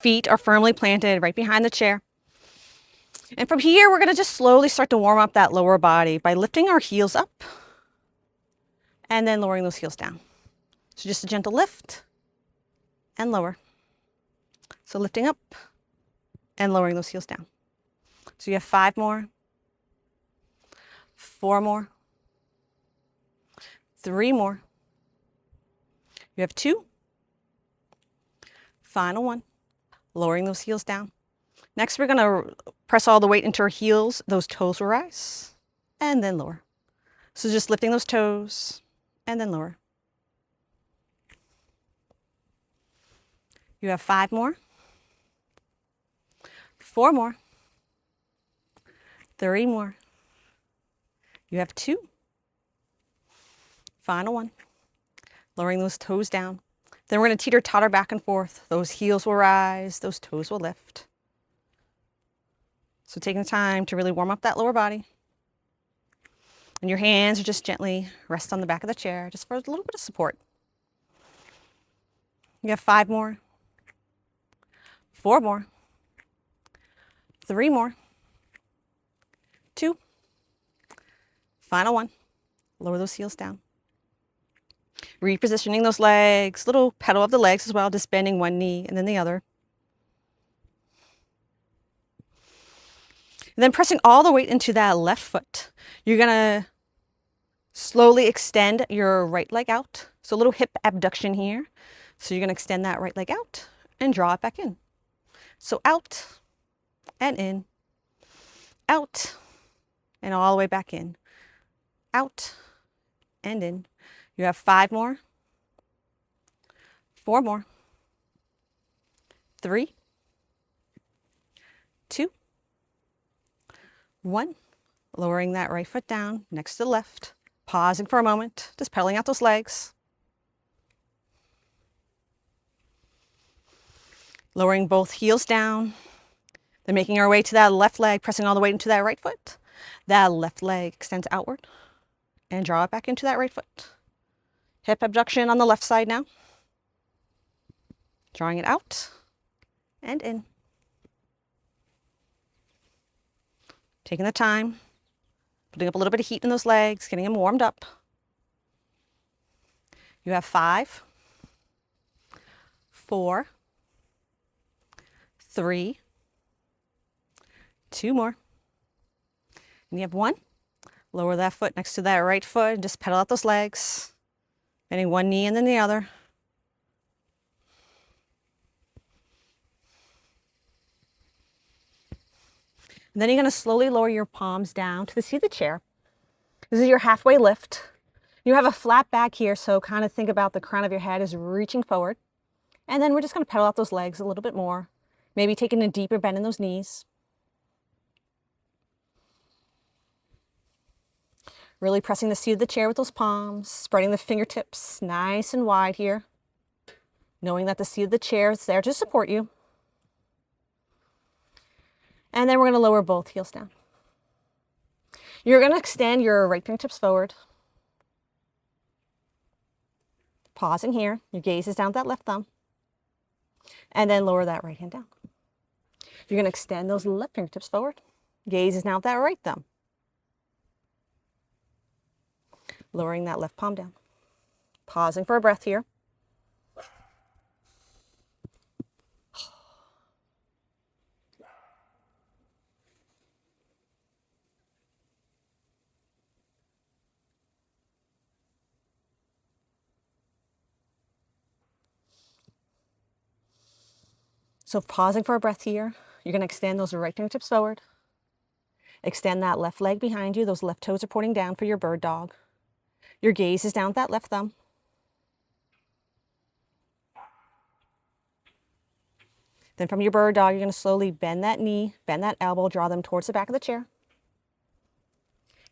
Feet are firmly planted right behind the chair. And from here, we're going to just slowly start to warm up that lower body by lifting our heels up and then lowering those heels down. So just a gentle lift and lower. So lifting up and lowering those heels down. So you have 5 more, 4 more, 3 more. You have 2. Final 1. Lowering those heels down. Next, we're going to press all the weight into our heels. Those toes will rise and then lower. So just lifting those toes and then lower. You have 5 more, 4 more, 3 more. You have 2. Final 1. Lowering those toes down. Then we're going to teeter-totter back and forth. Those heels will rise, those toes will lift. So taking the time to really warm up that lower body. And your hands are just gently rest on the back of the chair, just for a little bit of support. You have 5 more, 4 more, 3 more, 2. Final 1. Lower those heels down. Repositioning those legs, little pedal of the legs as well, just bending one knee and then the other. And then pressing all the weight into that left foot. You're going to slowly extend your right leg out. So a little hip abduction here. So you're going to extend that right leg out and draw it back in. So out and in, out and all the way back in, out and in. You have 5 more, 4 more, 3, 2, 1. Lowering that right foot down next to the left. Pausing for a moment, just pedaling out those legs. Lowering both heels down. Then making our way to that left leg, pressing all the weight into that right foot. That left leg extends outward and draw it back into that right foot. Hip abduction on the left side now. Drawing it out and in. Taking the time, putting up a little bit of heat in those legs, getting them warmed up. You have 5, 4, 3, 2 more. And you have 1. Lower that foot next to that right foot and just pedal out those legs. Bending one knee and then the other. And then you're going to slowly lower your palms down to the seat of the chair. This is your halfway lift. You have a flat back here, so kind of think about the crown of your head is reaching forward. And then we're just going to pedal out those legs a little bit more. Maybe taking a deeper bend in those knees. Really pressing the seat of the chair with those palms, spreading the fingertips nice and wide here. Knowing that the seat of the chair is there to support you. And then we're going to lower both heels down. You're going to extend your right fingertips forward. Pausing here. Your gaze is down at that left thumb. And then lower that right hand down. You're going to extend those left fingertips forward. Gaze is now at that right thumb. Lowering that left palm down. Pausing for a breath here. So pausing for a breath here. You're going to extend those right fingertips forward. Extend that left leg behind you. Those left toes are pointing down for your bird dog. Your gaze is down at that left thumb. Then from your bird dog, you're going to slowly bend that knee, bend that elbow, draw them towards the back of the chair.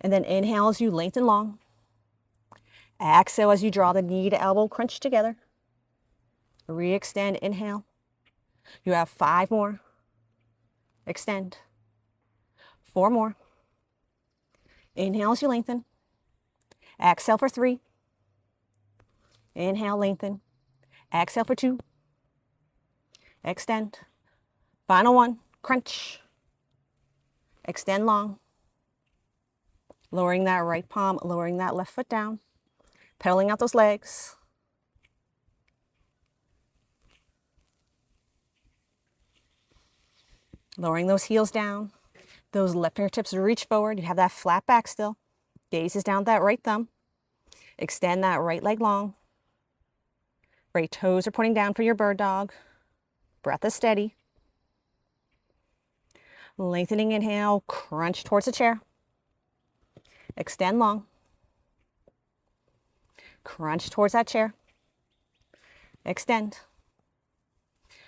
And then inhale as you lengthen long. Exhale as you draw the knee to elbow crunch together. Re-extend, inhale. You have 5 more. Extend. 4 more. Inhale as you lengthen. Exhale for 3. Inhale, lengthen. Exhale for 2. Extend. Final one, crunch. Extend long. Lowering that right palm, lowering that left foot down. Pedaling out those legs. Lowering those heels down. Those left fingertips reach forward. You have that flat back still. Gaze is down at that right thumb. Extend that right leg long. Right toes are pointing down for your bird dog. Breath is steady. Lengthening inhale, crunch towards the chair. Extend long. Crunch towards that chair. Extend.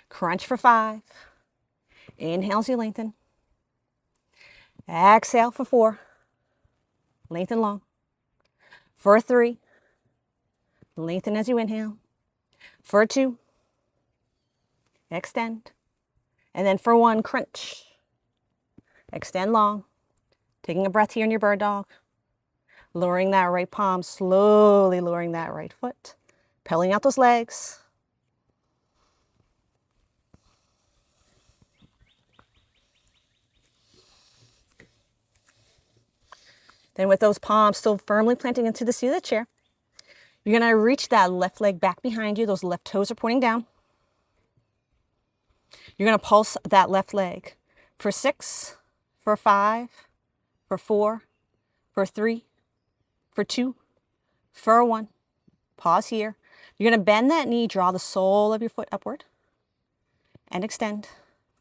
Crunch for 5. Inhale as you lengthen. Exhale for 4. Lengthen long. For 3. Lengthen as you inhale. For 2. Extend. And then for 1, crunch. Extend long. Taking a breath here in your bird dog. Lowering that right palm, slowly lowering that right foot. Pedaling out those legs. Then with those palms still firmly planting into the seat of the chair, you're going to reach that left leg back behind you. Those left toes are pointing down. You're going to pulse that left leg for 6, for 5, for 4, for 3, for 2, for 1. Pause here. You're going to bend that knee, draw the sole of your foot upward, and extend.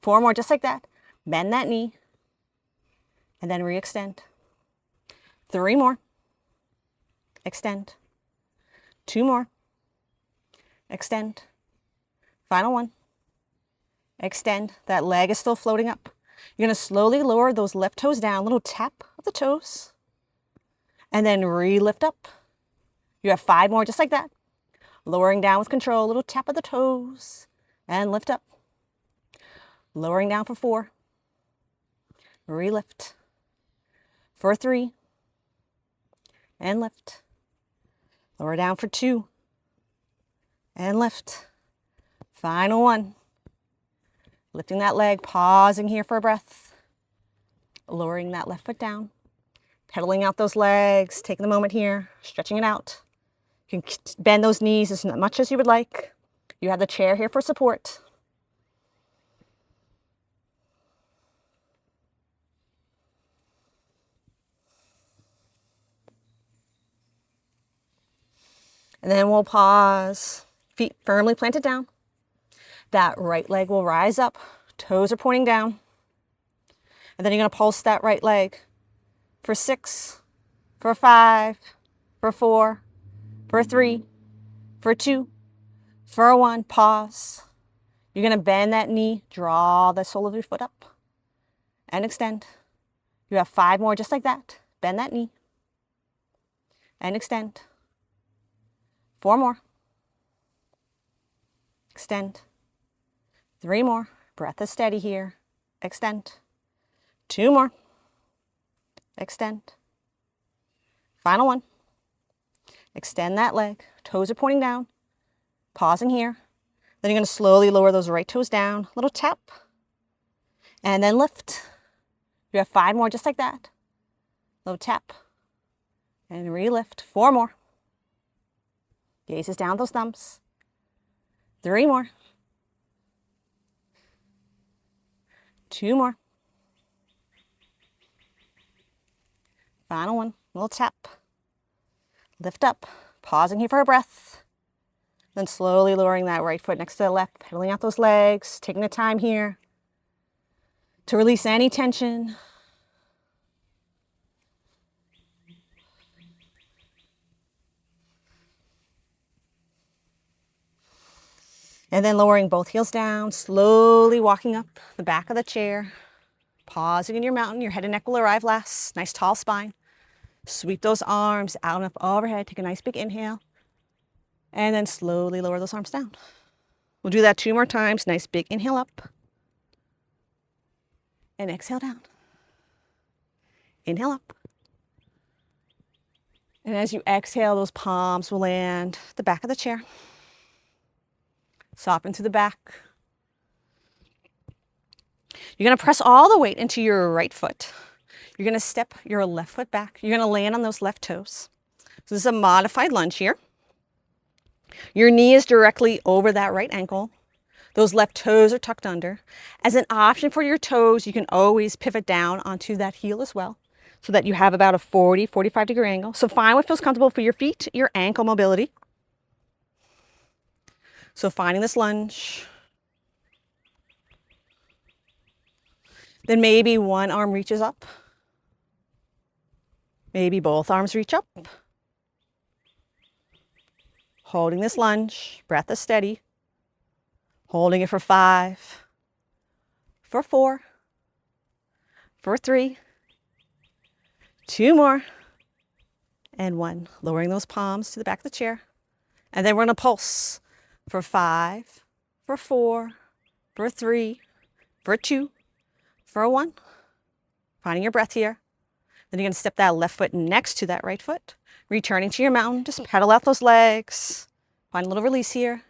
4 more, just like that. Bend that knee, and then re-extend. 3 more. Extend. 2 more. Extend. Final one. Extend. That leg is still floating up. You're going to slowly lower those left toes down, little tap of the toes, and then re-lift up. You have 5 more, just like that. Lowering down with control, little tap of the toes, and lift up. Lowering down for 4. Re-lift. For 3. And lift. Lower down for 2. And lift. Final one. Lifting that leg, pausing here for a breath. Lowering that left foot down. Pedaling out those legs, taking a moment here, stretching it out. You can bend those knees as much as you would like. You have the chair here for support. And then we'll pause, feet firmly planted down. That right leg will rise up, toes are pointing down. And then you're going to pulse that right leg for 6, for 5, for 4, for 3, for 2, for 1. Pause. You're going to bend that knee, draw the sole of your foot up, and extend. You have 5 more, just like that. Bend that knee, and extend. 4 more. Extend. 3 more. Breath is steady here. Extend. 2 more. Extend. Final one. Extend that leg. Toes are pointing down. Pausing here. Then you're going to slowly lower those right toes down. Little tap. And then lift. You have 5 more, just like that. Little tap. And re-lift. 4 more. Gaze is down those thumbs. 3 more. 2 more. Final one. Little tap. Lift up. Pausing here for a breath. Then slowly lowering that right foot next to the left. Pedaling out those legs. Taking the time here to release any tension. And then lowering both heels down, slowly walking up the back of the chair, pausing in your mountain. Your head and neck will arrive last. Nice tall spine. Sweep those arms out and up overhead. Take a nice big inhale. And then slowly lower those arms down. We'll do that 2 more times. Nice big inhale up. And exhale down. Inhale up. And as you exhale, those palms will land the back of the chair. Soften to the back. You're going to press all the weight into your right foot. You're going to step your left foot back. You're going to land on those left toes. So this is a modified lunge here. Your knee is directly over that right ankle. Those left toes are tucked under. As an option for your toes, you can always pivot down onto that heel as well, so that you have about a 45 degree angle. So find what feels comfortable for your feet, your ankle mobility. So finding this lunge. Then maybe one arm reaches up. Maybe both arms reach up. Holding this lunge, breath is steady. Holding it for 5, for 4, for 3, 2 more, and 1. Lowering those palms to the back of the chair. And then we're going to pulse for 5, for 4, for 3, for 2, for 1. Finding your breath here. Then you're going to step that left foot next to that right foot. Returning to your mountain, just pedal out those legs. Find a little release here.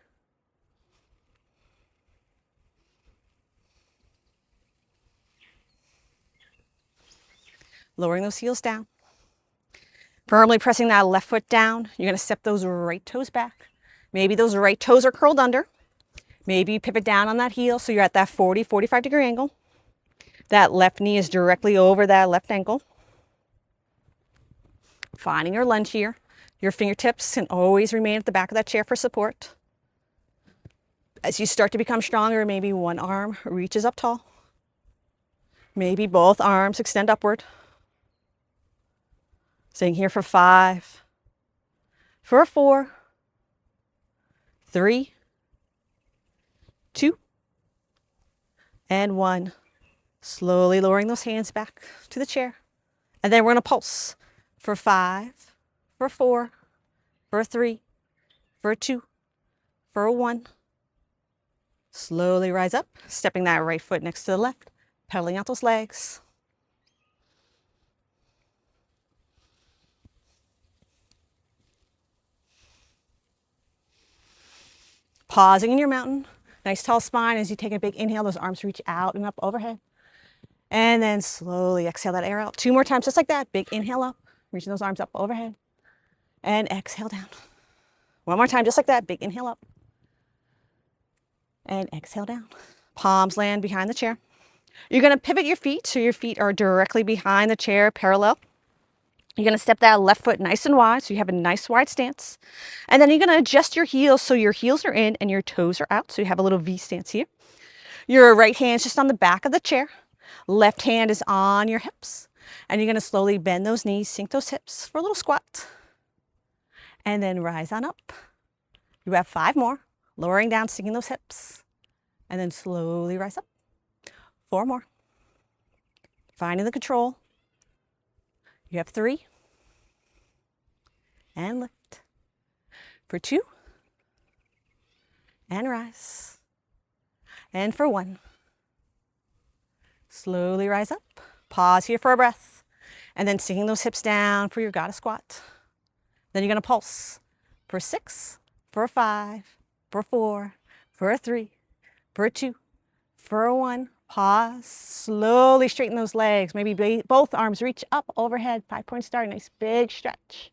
Lowering those heels down. Firmly pressing that left foot down. You're going to step those right toes back. Maybe those right toes are curled under. Maybe you pivot down on that heel so you're at that 45 degree angle. That left knee is directly over that left ankle. Finding your lunge here. Your fingertips can always remain at the back of that chair for support. As you start to become stronger, maybe one arm reaches up tall. Maybe both arms extend upward. Staying here for 5, for 4, 3, 2, and 1. Slowly lowering those hands back to the chair. And then we're going to pulse for 5, for 4, for 3, for 2, for 1. Slowly rise up, stepping that right foot next to the left, pedaling out those legs. Pausing in your mountain. Nice tall spine as you take a big inhale. Those arms reach out and up overhead. And then slowly exhale that air out. 2 more times just like that. Big inhale up. Reaching those arms up overhead. And exhale down. 1 more time just like that. Big inhale up. And exhale down. Palms land behind the chair. You're going to pivot your feet so your feet are directly behind the chair, parallel. You're going to step that left foot nice and wide so you have a nice wide stance. And then you're going to adjust your heels so your heels are in and your toes are out. So you have a little V stance here. Your right hand's just on the back of the chair. Left hand is on your hips. And you're going to slowly bend those knees, sink those hips for a little squat. And then rise on up. You have 5 more. Lowering down, sinking those hips. And then slowly rise up. 4 more. Finding the control. You have 3. And lift. For 2. And rise. And for 1. Slowly rise up. Pause here for a breath. And then sinking those hips down for your goddess squat. Then you're going to pulse for 6, for 5, for 4, for 3, for 2, for 1. Pause. Slowly straighten those legs. Maybe both arms reach up overhead. 5-point star. Nice big stretch.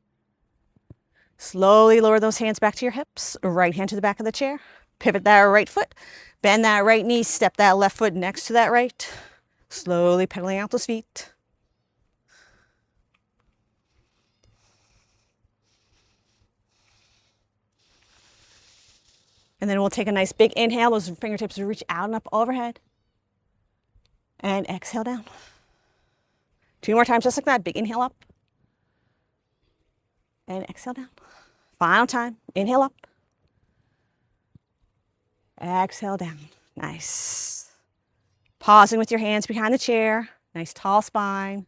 Slowly lower those hands back to your hips. Right hand to the back of the chair. Pivot that right foot. Bend that right knee. Step that left foot next to that right. Slowly pedaling out those feet. And then we'll take a nice big inhale. Those fingertips reach out and up overhead. And exhale down. 2 more times just like that. Big inhale up. And exhale down. Final time. Inhale up. Exhale down. Nice. Pausing with your hands behind the chair. Nice tall spine.